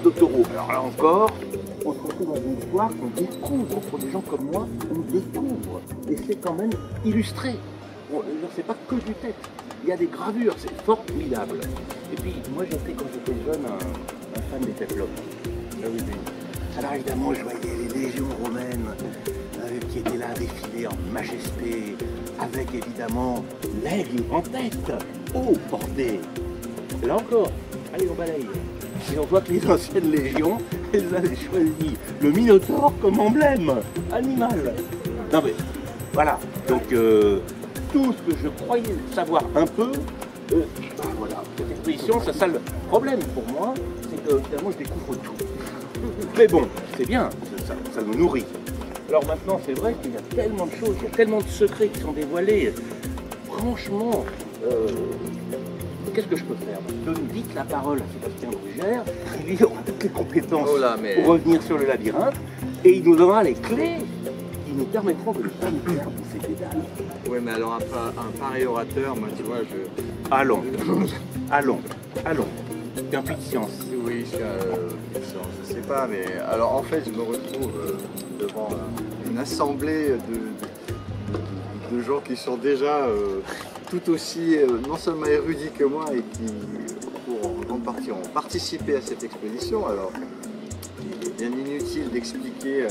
doctoraux. Alors là encore, on se retrouve dans une histoire qu'on découvre, pour des gens comme moi, on découvre. Et c'est quand même illustré. C'est pas que du texte. Il y a des gravures, c'est formidable. Et puis, moi j'étais, quand j'étais jeune, un fan des peuples. Ah oui, oui. Alors évidemment, je voyais les légions romaines qui étaient là défiler en majesté, avec évidemment l'aigle en tête. Oh, bordel! Là encore, allez, on balaye. Et on voit que les anciennes légions, elles avaient choisi le Minotaure comme emblème animal. Non mais, voilà. Donc, tout ce que je croyais savoir un peu, voilà. Cette exposition, c'est ça le problème pour moi, c'est que finalement, je découvre tout. Mais bon, c'est bien, ça me nourrit. Alors maintenant, c'est vrai qu'il y a tellement de choses, il y a tellement de secrets qui sont dévoilés. Franchement, qu'est-ce que je peux faire? Donne vite la parole à Sébastien Brugère, il aura toutes les compétences pour revenir sur le labyrinthe, et il nous donnera les clés qui nous permettront de ne pas nous perdre dans ces dédales. Oui, mais alors un pareil orateur, moi tu vois, je... Allons, allons, allons. C'est un peu de science. Oui, je sais pas, mais alors en fait je me retrouve devant une assemblée de gens qui sont déjà tout aussi non seulement érudits que moi et qui, pour en grande partie, ont participé à cette exposition. Alors, il est bien inutile d'expliquer,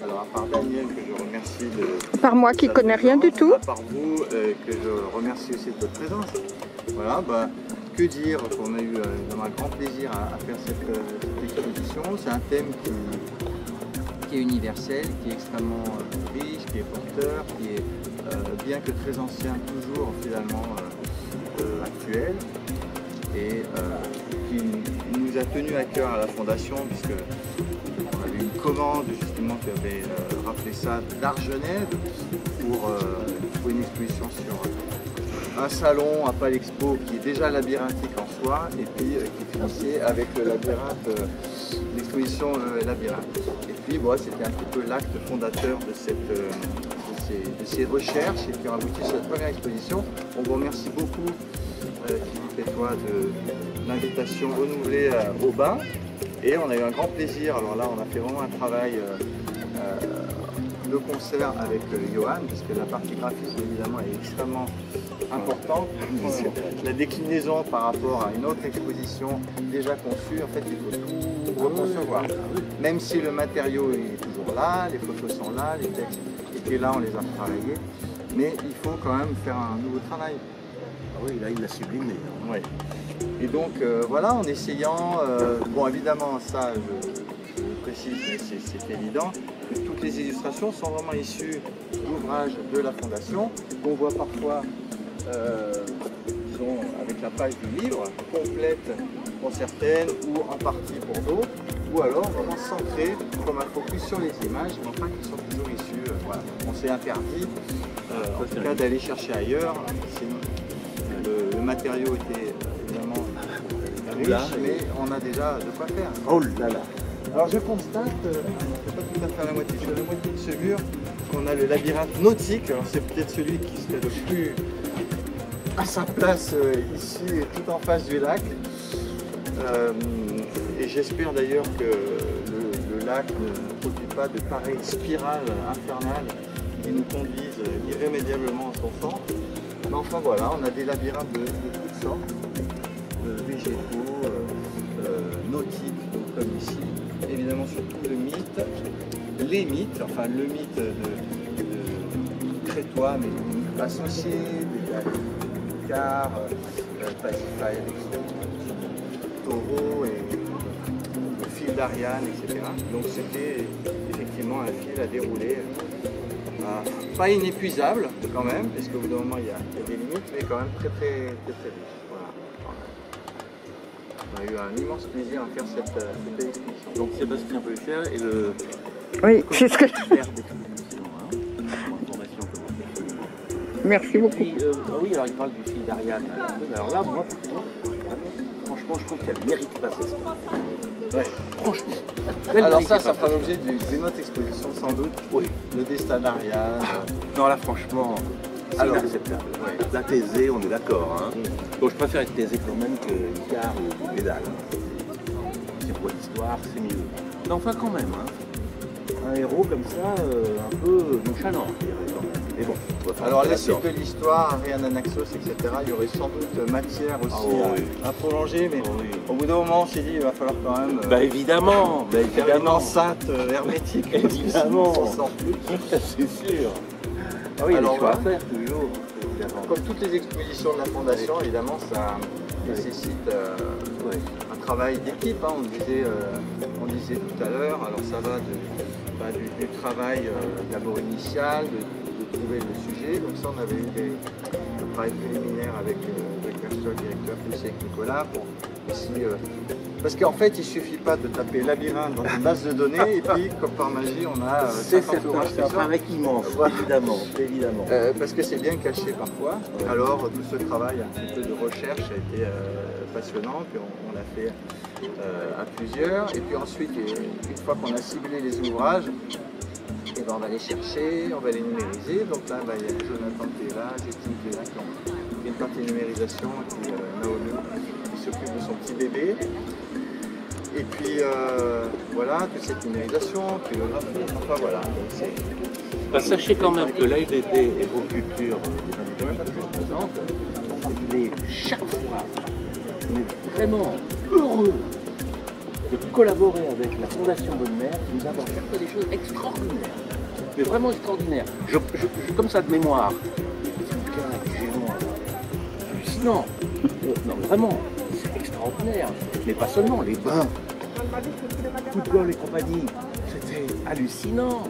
alors à part Daniel que je remercie de... Par moi qui connais rien du tout. À part vous que je remercie aussi de votre présence. Voilà, bah, que dire qu'on a eu un grand plaisir à faire cette exposition. C'est un thème qui est universel, qui est extrêmement riche, qui est porteur, qui est bien que très ancien, toujours finalement actuel, et qui nous a tenu à cœur à la Fondation, puisque on avait une commande justement qui avait rappelé ça d'Argenève pour une exposition sur un salon à Palexpo qui est déjà labyrinthique en soi, et puis qui finissait avec le labyrinthe, l'exposition labyrinthe. Et puis bon, c'était un petit peu l'acte fondateur de ces recherches et qui ont abouti sur cette première exposition. On vous remercie beaucoup, Philippe et toi, de l'invitation renouvelée au bain. Et on a eu un grand plaisir. Alors là, on a fait vraiment un travail de concert avec Johan, puisque la partie graphisme, évidemment, est extrêmement importante. La déclinaison par rapport à une autre exposition déjà conçue, en fait, il faut tout reconcevoir. Même si le matériau est toujours là, les photos sont là, les textes étaient là, on les a travaillés, mais il faut quand même faire un nouveau travail. Ah oui, là, il l'a sublimé. Hein. Ouais. Et donc, voilà, en essayant, bon, évidemment, ça, je précise, mais c'est évident, que toutes les illustrations sont vraiment issues d'ouvrages de la Fondation, qu'on voit parfois, disons, avec la page du livre, complète pour certaines, ou en partie pour d'autres, ou alors vraiment centré comme un focus sur les images, mais enfin qui sont toujours issues. Voilà. On s'est interdit, en tout cas, d'aller chercher ailleurs. Le matériau était évidemment riche, mais on a déjà de quoi faire. Oh là là! Alors je constate, c'est pas tout à fait à la moitié, sur la moitié de ce mur, qu'on a le labyrinthe nautique. Alors c'est peut-être celui qui serait le plus à sa place ici, tout en face du lac. Et j'espère d'ailleurs que le lac ne produit pas de pareilles spirales infernales qui nous conduisent irrémédiablement à son centre. Mais enfin voilà, on a des labyrinthes de toutes sortes, végétaux, nautiques, donc comme ici. Évidemment surtout le mythe, les mythes, enfin le mythe de crétois, mais les mythes associés, des Icare, Pasiphae avec son taureau et le fil d'Ariane, etc. Donc c'était effectivement un fil à dérouler. Pas inépuisable quand même, parce qu'au bout d'un moment il y a des limites, mais quand même très riche. Voilà. On a eu un immense plaisir à faire cette belle exposition. Donc Sébastien Brugère est le... Oui, c'est ce que... Merci beaucoup. Puis, oui, alors il parle du fil d'Ariane. Alors là, moi, franchement, je trouve qu'elle mérite pas ça. Ouais. Franchement. Alors ça fera l'objet d'une autre exposition sans doute. Oui. Le destin d'Ariane. Non, là, franchement, c'est inacceptable. Ouais. La Thésée, on est d'accord. Hein. Donc je préfère être Thésée quand même que Icare ou Médale. C'est pour l'histoire, c'est mieux. Mais enfin, quand même, hein. Un héros comme ça, un peu nonchalant, je dirais, quand même. Mais bon, on va faire Alors un peu la suite là-dedans. de l'histoire, Ariane Anaxos, etc., il y aurait sans doute matière aussi Ah oui. à prolonger, mais Ah oui. au bout d'un moment, on s'est dit il va falloir quand même Bah évidemment, faire une évidemment. enceinte hermétique. Évidemment. On s'en sort plus. C'est sûr. Ah oui, il y a Alors, des choix à voilà. faire toujours. Évidemment. Comme toutes les expositions de la Fondation, évidemment, ça nécessite Ouais. un travail d'équipe. Hein. On disait tout à l'heure, alors ça va du travail d'abord initial, de trouver le sujet. Donc ça, on avait eu des travail préliminaires avec le directeur plus avec Nicolas pour aussi... parce qu'en fait, il ne suffit pas de taper labyrinthe dans une base de données et puis, comme par magie, on a C'est 50 ouvrages un qui sortent. travail immense, Voilà. évidemment, évidemment. Parce que c'est bien caché parfois. Ouais. Alors tout ce travail un petit peu de recherche a été passionnant, puis on l'a fait à plusieurs. Et puis ensuite, une fois qu'on a ciblé les ouvrages, et ben on va les chercher, on va les numériser. Donc là, il y a Jonathan qui est là, Justine qui est là, qui ont fait une partie numérisation, et puis Naomi qui s'occupe de son petit bébé. Et puis voilà, toute cette numérisation, puis le graphisme, enfin voilà. Donc, Bah, sachez quand même que l'AFDT et vos cultures, les individus que je présente, il est chaque fois on est vraiment heureux de collaborer avec la Fondation Bonne Mère qui nous apporte chaque fois des choses extraordinaires. Mais vraiment extraordinaires. Comme ça de mémoire, des petits bouquins avec des géants hallucinants. Non, vraiment, c'est extraordinaire. Mais pas seulement, les bains, football et compagnie, c'était hallucinant.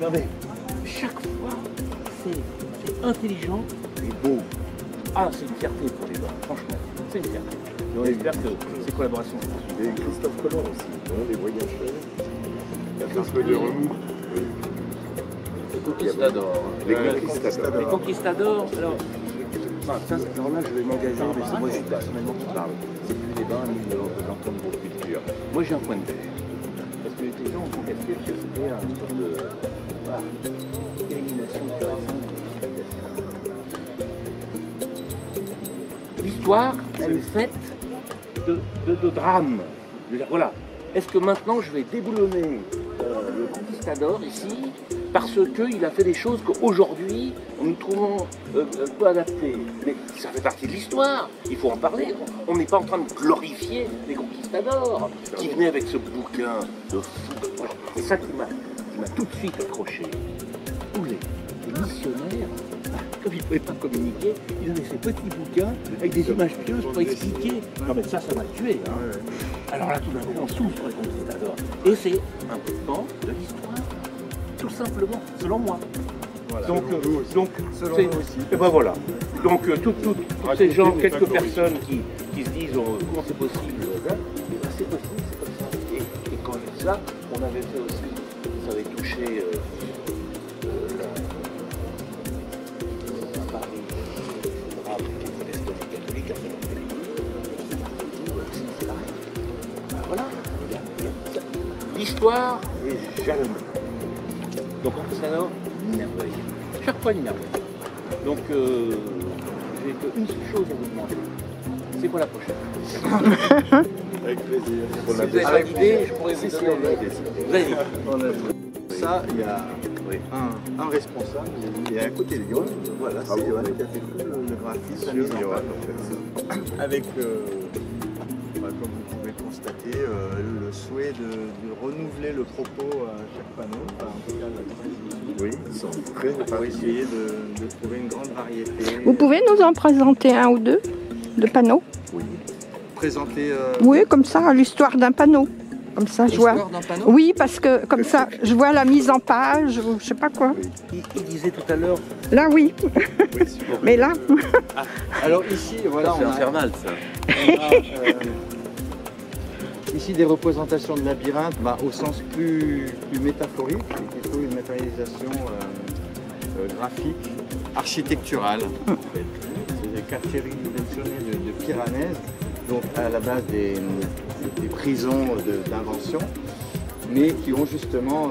Non mais, chaque fois, c'est intelligent et beau. Ah, c'est une fierté pour les bains, franchement, c'est une fierté. Et on espère que ces collaborations se poursuivent. Et Christophe Colomb aussi, hein, les voyageurs. Il y a un peu de remous. Oui. Les conquistadors. Les Les conquistadors. conquistadors, alors, enfin, ça, alors là, je vais m'engager, mais c'est moi personnellement qui parle. C'est plus des bains ni de l'ensemble de vos cultures. Moi, j'ai un point de vue. Parce que les gens ont constaté que c'était un sorte de élimination pure et simple. L'histoire, elle est faite de drames. Je veux dire, voilà. Est-ce que maintenant je vais déboulonner le conquistador ici parce qu'il a fait des choses qu'aujourd'hui nous trouvons peu adaptées? Mais ça fait partie de l'histoire, il faut en parler. On n'est pas en train de glorifier les conquistadors qui venaient avec ce bouquin de fou. C'est ça qui m'a tout de suite accroché. Où les missionnaires, comme ils ne pouvaient pas communiquer, ils avaient ces petits bouquins avec des images pieuses pour expliquer. Non mais ça m'a tué. Hein. Alors là, tout d'un coup, on s'ouvre sur les conquistadors. Et c'est un pan de l'histoire, tout simplement, selon moi. Voilà. Donc, Selon c'est- nous aussi. et ben voilà. Donc, tous ces gens, quelques personnes qui se disent comment c'est possible, là, ben, c'est possible, c'est comme ça. Et quand je dis ça, on avait fait aussi, ça avait touché à Paris, le drame de l'Estonie catholique, après c'est pareil. Ben voilà. L'histoire est jalonnée. Donc on s'en une merveille. Chaque fois une merveille. Donc j'ai qu'une seule chose à vous demander. C'est quoi la prochaine? Avec plaisir. Si vous avez pas d'idée, je pourrais vous donner. Vas-y. On a ça, il y a un responsable, et à côté de Lyon, voilà, c'est Johan qui a fait tout le graphisme, la mise en page. Avec, comme vous pouvez le constater, le souhait de renouveler le propos à chaque panneau, enfin, en tout cas la transmission, Oui, ils sont très pour essayer de trouver une grande variété. Vous pouvez nous en présenter un ou deux de panneaux? Présenter Oui, comme ça, l'histoire d'un panneau. Comme ça, je vois. l'histoire d'un panneau. Oui, parce que comme ça, je vois la mise en page, ou je sais pas quoi. Il disait tout à l'heure, Là, oui. Mais là, Alors ici, voilà, c'est on a, infernal ça. on a, ici des représentations de labyrinthe au sens plus métaphorique, c'est plutôt une matérialisation graphique, architecturale. En fait. C'est des quartiers dimensionnés de Piranèse, donc à la base des prisons d'invention, mais qui ont justement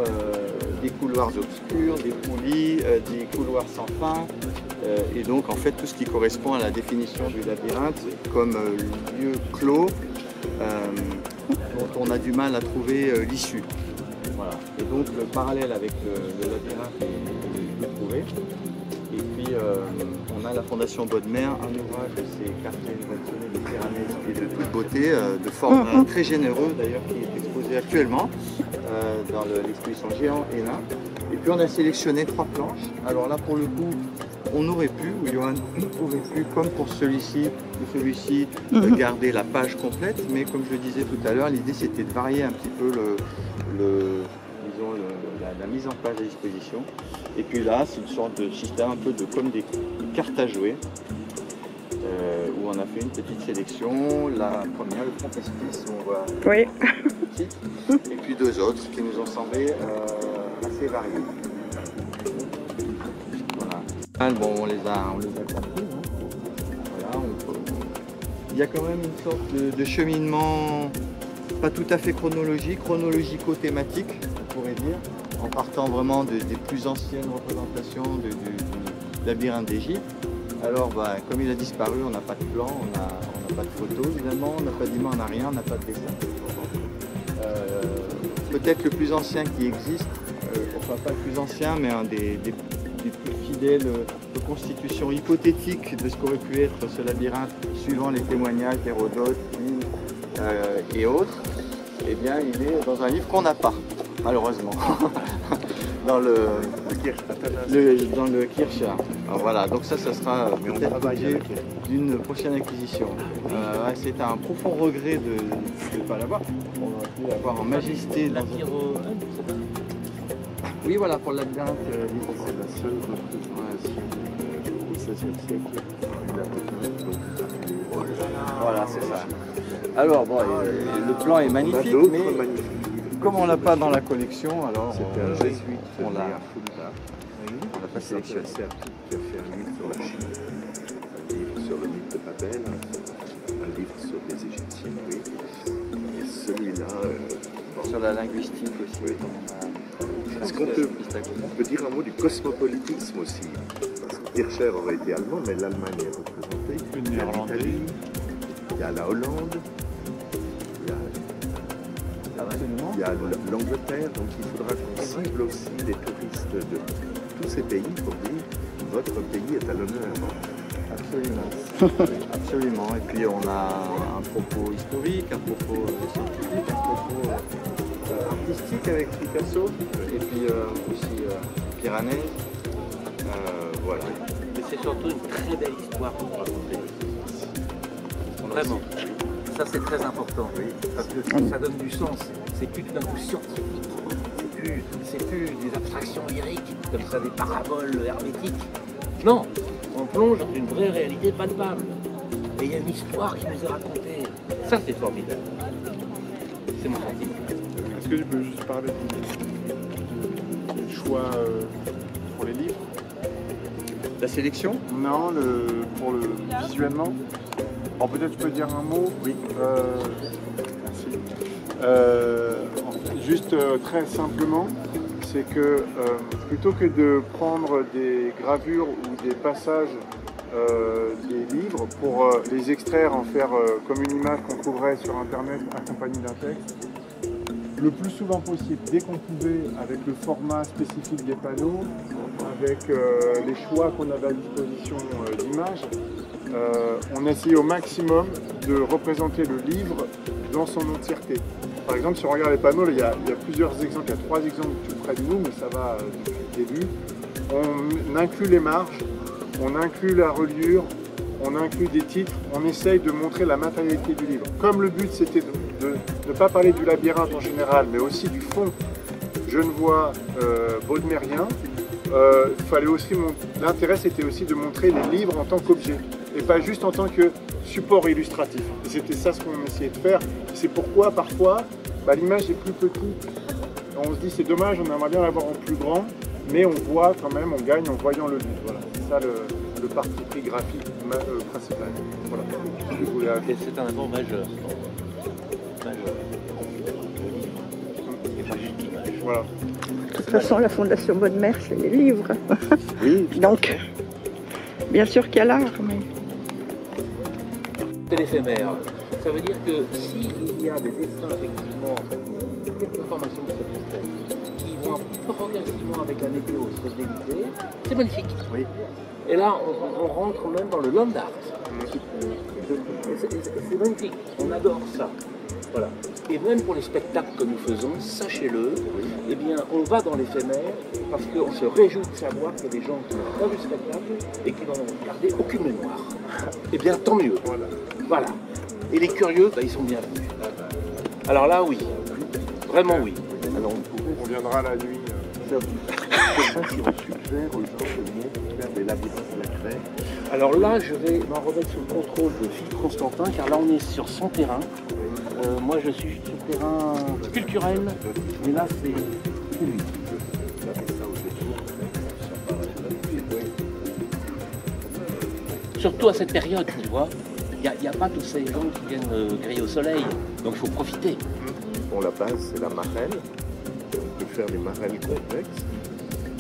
des couloirs obscurs, des poulies, des couloirs sans fin, et donc en fait tout ce qui correspond à la définition du labyrinthe comme lieu clos dont on a du mal à trouver l'issue. Voilà. Et donc le parallèle avec le labyrinthe est trouvé. Et puis on a la Fondation Bodmer, un ouvrage de ces quartiers évolutionnés des Pyrénées qui est de toute beauté, de format très généreux d'ailleurs, qui est exposé actuellement dans l'exposition Géant et Nain. Et puis on a sélectionné 3 planches. Alors là pour le coup, on aurait pu, ou Johan aurait pu, comme pour celui-ci ou celui-ci, garder la page complète, mais comme je le disais tout à l'heure, l'idée c'était de varier un petit peu la mise en page à disposition. Et puis là, c'est une sorte de système un peu comme des cartes à jouer, où on a fait une petite sélection. La première, le frontispice, où on voit petite, et puis 2 autres qui nous ont semblé assez variés. Voilà. Bon, on les a compris. Voilà, il y a quand même une sorte de cheminement pas tout à fait chronologico-thématique, on pourrait dire, en partant vraiment des plus anciennes représentations du labyrinthe d'Égypte. Alors, comme il a disparu, on n'a pas de plan, on n'a pas de photos, évidemment, on n'a pas d'image, on n'a rien, on n'a pas de dessin. Peut-être le plus ancien qui existe, enfin pas le plus ancien, mais un des plus fidèles reconstitutions hypothétiques de ce qu'aurait pu être ce labyrinthe, suivant les témoignages d'Hérodote, et autres, eh bien il est dans un livre qu'on n'a pas, malheureusement, dans le Kircher. Voilà, donc ça sera peut-être l'objet d'une prochaine acquisition. C'est un profond regret de ne pas l'avoir. On aurait pu l'avoir en majesté dans Oui, voilà, pour le labyrinthe. C'est la seule représentation au XVIe siècle. Voilà, c'est ça. Alors, bon, le plan est magnifique, mais comme on ne l'a pas dans la collection, alors c'était un jésuite on l'a pas sélectionné. Qui a fait un livre sur la Chine, un livre sur le mythe de Babel, un livre sur les Égyptiens, oui. Et celui-là... sur la linguistique aussi. Oui. Est-ce qu'on peut dire un mot du cosmopolitisme aussi? Parce que Kircher aurait été allemand, mais l'Allemagne est représentée. Il y a l'Italie, il y a la Hollande, il y a l'Angleterre, donc il faudra qu'on cible aussi les touristes de tous ces pays pour dire votre pays est à l'honneur. Absolument. Absolument. Et puis on a un propos historique, un propos scientifique, un propos artistique avec Picasso, et puis aussi Piranèse. Voilà. Mais c'est surtout une très belle histoire pour raconter. Vraiment. Ça c'est très important, parce que ça donne du sens. C'est plus tout d'un coup scientifique. C'est plus des abstractions lyriques, comme ça, des paraboles hermétiques. Non, on plonge dans une vraie réalité palpable. Et il y a une histoire qui nous est racontée. Ça c'est formidable. C'est mon sentiment. Est-ce que tu peux juste parler du choix pour les livres? La sélection? Non, visuellement. Alors peut-être tu peux dire un mot? Oui. Merci. En fait, juste très simplement, c'est que plutôt que de prendre des gravures ou des passages des livres pour les extraire, en faire comme une image qu'on trouverait sur internet accompagnée d'un texte, le plus souvent possible, dès qu'on pouvait, avec le format spécifique des panneaux, avec les choix qu'on avait à disposition d'images, on essayait au maximum de représenter le livre dans son entièreté. Par exemple, si on regarde les panneaux, il y a plusieurs exemples, il y a 3 exemples tout près de nous, mais ça va depuis le début. On inclut les marges, on inclut la reliure, on inclut des titres, on essaye de montrer la matérialité du livre. Comme le but c'était de ne pas parler du labyrinthe en général, mais aussi du fond genevois baudemérien, fallait aussi l'intérêt c'était aussi de montrer les livres en tant qu'objet, et pas juste en tant que support illustratif. Et c'était ça ce qu'on essayait de faire. C'est pourquoi parfois l'image est plus petite. On se dit c'est dommage, on aimerait bien l'avoir en plus grand, mais on voit quand même, on gagne en voyant le livre. Voilà, c'est ça le parti pris graphique principal. Voilà. Je voulais ajouter. C'est un apport majeur. Et pas juste l'image. Voilà. De toute façon, la Fondation Bodmer, c'est les livres. Oui. Donc, bien sûr qu'il y a l'art, mais... C'est l'éphémère. Ça veut dire que s'il y a des dessins, effectivement, quelques formations de cette espèce, qui vont progressivement avec la météo se déliter, c'est magnifique. Oui. Et là, on rentre même dans le land art. C'est magnifique, on adore ça. Voilà. Et même pour les spectacles que nous faisons, sachez-le, eh bien, on va dans l'éphémère parce qu'on se réjouit de savoir qu'il y a des gens qui n'ont pas vu le spectacle et qui n'en ont gardé aucune mémoire. Eh bien, tant mieux. Voilà. Et les curieux, bah, ils sont bienvenus. Alors là, oui. Vraiment oui. Alors, On viendra la nuit. Je ne sais pas si on suggère aux gens de venir faire des labyrinthes lacrés. alors là, je vais m'en remettre sous le contrôle de Philippe Constantin, car là, on est sur son terrain. Moi, je suis sur le terrain culturel, mais là, c'est lui. Surtout à cette période, tu vois. Il n'y a pas tous ces gens qui viennent griller au soleil, donc il faut profiter. Bon, la base, c'est la marelle. On peut faire des marelles complexes.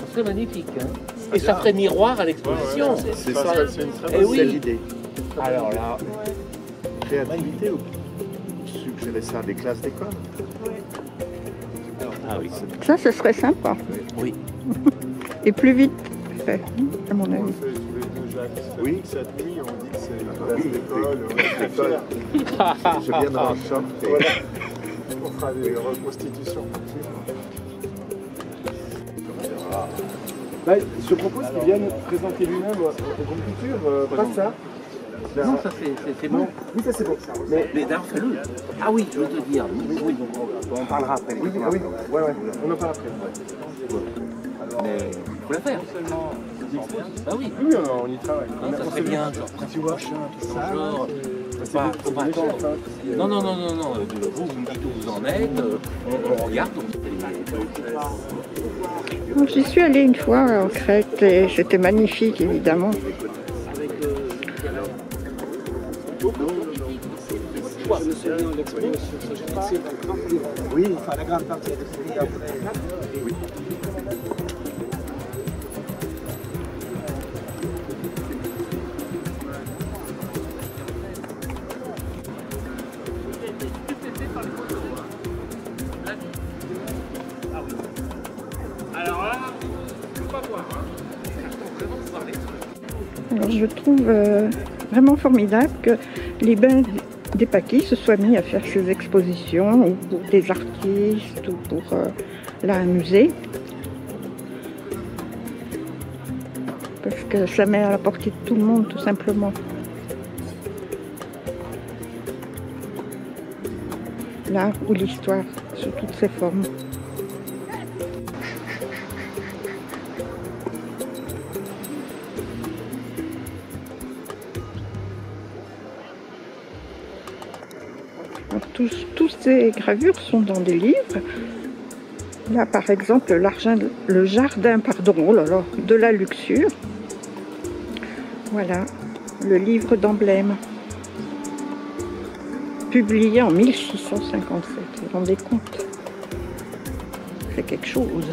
Ce serait magnifique, hein. Et ça ferait miroir à l'exposition. C'est Ça, ça, c'est une très Eh bonne oui. c'est l'idée. Alors là, Créativité ou suggérer ça à des classes d'école. ah oui. Ça, ce serait sympa. Oui. Et plus vite fait, à mon On le avis. fait tous les deux, Jacques. Oui. Cette nuit, on dit que c'est une Ah classe oui, d'école. oui. On est très fiers. Je viendrai en short. Et... Voilà. On fera des reconstitutions. Bah, je propose qu'il vienne présenter lui-même au Groupe Culture, pas ça. Non, ça c'est bon. Oui, ça c'est bon. Mais d'ailleurs, fais-le. Ah oui, je veux te dire. Oui, donc on parlera après. Oui, oui, ouais, on en parle après. Mais il faut la faire. Ah oui. Oui, on y travaille. Non, ça serait bien, genre Tu vois, genre. Faut pas attendre. Non. Vous me dites où vous en êtes. On regarde. Donc, j'y suis allée une fois en Crète et c'était magnifique, évidemment. Oui, enfin la grande partie de ce après. Oui. Alors, je trouve vraiment formidable que les bains des Paquis se soient mis à faire ces expositions ou pour des artistes ou pour un musée. Parce que ça met à la portée de tout le monde, tout simplement. L'art ou l'histoire, sous toutes ses formes. Alors, tous ces gravures sont dans des livres. Là, par exemple, le jardin, oh là là, de la luxure. Voilà, le livre d'emblèmes. Publié en 1657, vous vous rendez compte? C'est quelque chose.